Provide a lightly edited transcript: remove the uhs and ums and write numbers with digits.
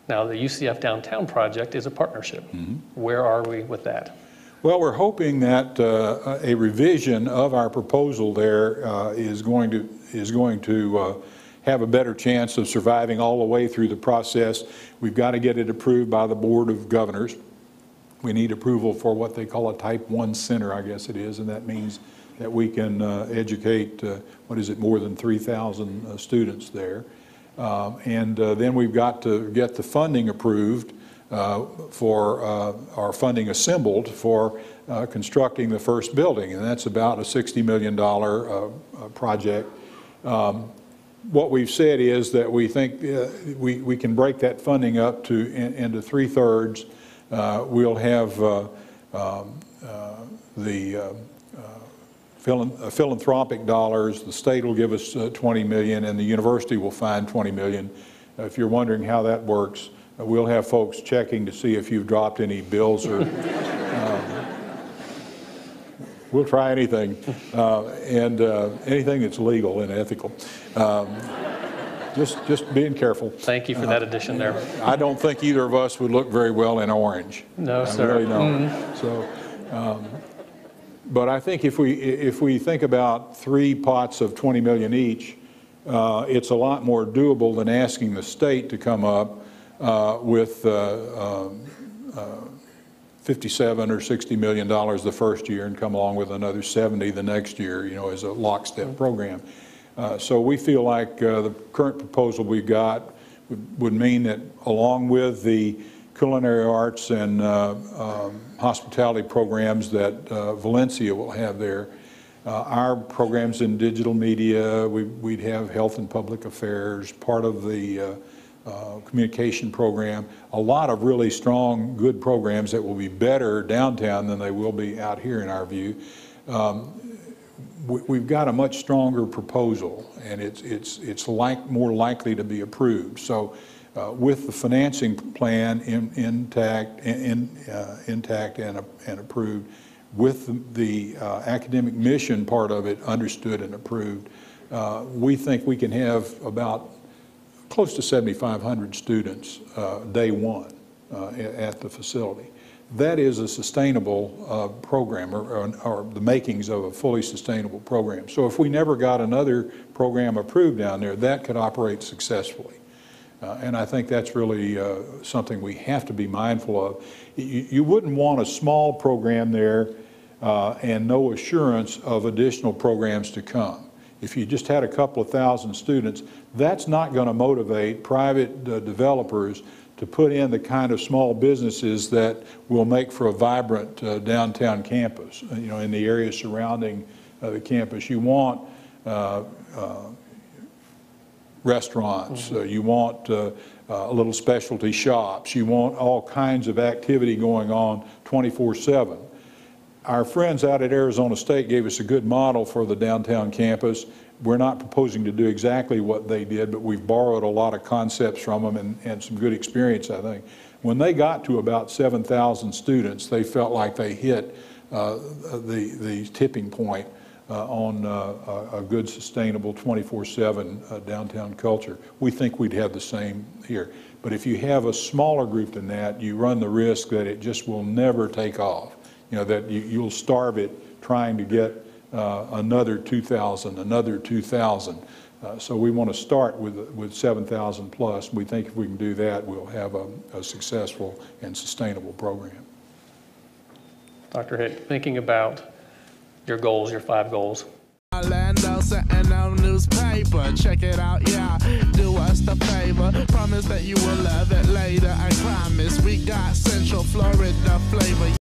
Now, the UCF Downtown project is a partnership. Where are we with that? Well, we're hoping that a revision of our proposal there is going to have a better chance of surviving all the way through the process. We've got to get it approved by the Board of Governors. We need approval for what they call a Type 1 center, I guess it is, and that means that we can educate, more than 3,000 students there. Then we've got to get the funding approved for our funding assembled for constructing the first building, and that's about a $60 million project. What we've said is that we think we can break that funding up into 3/3. We'll have the philanthropic dollars. The state will give us 20 million, and the university will find 20 million. If you're wondering how that works, we'll have folks checking to see if you've dropped any bills or we'll try anything, and anything that's legal and ethical. Just being careful. Thank you for that addition there. I don't think either of us would look very well in orange. No, sir. I really don't. So, but I think if we think about 3 pots of 20 million each, it's a lot more doable than asking the state to come up with $57 or $60 million the first year and come along with another 70 the next year, as a lockstep program. So we feel like the current proposal we've got would mean that along with the culinary arts and hospitality programs that Valencia will have there, our programs in digital media, we'd have health and public affairs, part of the communication program, a lot of really strong, good programs that will be better downtown than they will be out here in our view. We've got a much stronger proposal, and it's more likely to be approved. So with the financing plan intact and approved, with the academic mission part of it understood and approved, we think we can have about close to 7,500 students day one at the facility. That is a sustainable program, or the makings of a fully sustainable program. So if we never got another program approved down there, that could operate successfully. And I think that's really something we have to be mindful of. You wouldn't want a small program there and no assurance of additional programs to come. If you just had a couple of thousand students, that's not going to motivate private developers to put in the kind of small businesses that will make for a vibrant downtown campus. In the area surrounding the campus, you want restaurants, you want little specialty shops, you want all kinds of activity going on 24/7. Our friends out at Arizona State gave us a good model for the downtown campus. We're not proposing to do exactly what they did, but we've borrowed a lot of concepts from them and some good experience, I think. When they got to about 7,000 students, they felt like they hit the tipping point on a good, sustainable 24/7 downtown culture. We think we'd have the same here. But if you have a smaller group than that, you run the risk that it just will never take off. That you'll starve it trying to get another 2,000, another 2,000. So we want to start with 7,000 plus. We think if we can do that, we'll have a successful and sustainable program. Dr. Hick, thinking about your goals, your 5 goals. Orlando, Sentinel newspaper, check it out, yeah, do us the favor, promise that you will love it later, I promise, we got Central Florida flavor,